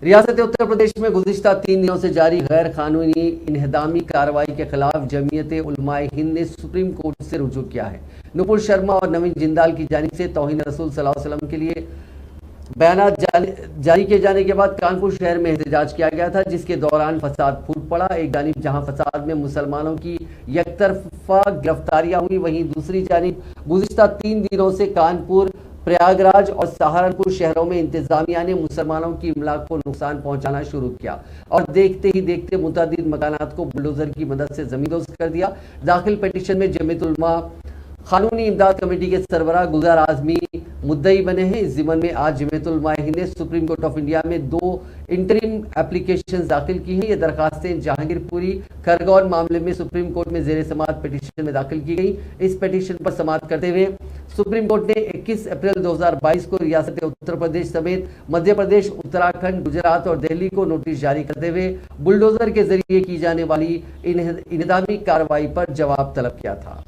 रियासत उत्तर प्रदेश में गुज़िश्ता 3 दिनों से जारी गैर कानूनी इन्हदामी कार्रवाई के खिलाफ जमीयत उलमाए हिंद ने सुप्रीम कोर्ट से रुजू किया है। नुपुर शर्मा और नवीन जिंदाल की जानिब से तौहीन रसूल सल्लल्लाहु अलैहि वसल्लम के लिए बयानात जारी किए जाने के बाद कानपुर शहर में एहतजाज किया गया था, जिसके दौरान फसाद फूट पड़ा। एक जानिब जहां फसाद में मुसलमानों की यकतरफा गिरफ्तारियां हुई, वहीं दूसरी जानिब गुज़िश्ता 3 दिनों से कानपुर, प्रयागराज और सहारनपुर शहरों में इंतजामिया ने मुसलमानों की इमलाक को नुकसान पहुंचाना शुरू किया और देखते ही देखते मुतअद्दिद मकानात को बुलडोजर की मदद से जमींदोज कर दिया। दाखिल पिटीशन में जमीयत उलमा कानूनी इमदाद कमेटी के सरबराह गुलजार आजमी मुद्दई बने हैं। इस ज़िम्मन में आज जमीयत उलमा हिंद ने सुप्रीम कोर्ट ऑफ इंडिया में 2 इंटरिम एप्लीकेशन दाखिल की हैं। ये दरखास्तें जहांगीरपुरी खरगोन मामले में सुप्रीम कोर्ट में जेर समाअत पिटीशन में दाखिल की गई। इस पिटीशन पर समाअत करते हुए सुप्रीम कोर्ट ने 21 अप्रैल 2022 को रियासत उत्तर प्रदेश समेत मध्य प्रदेश, उत्तराखंड, गुजरात और दिल्ली को नोटिस जारी करते हुए बुलडोजर के जरिए की जाने वाली इन्हदामी कार्रवाई पर जवाब तलब किया था।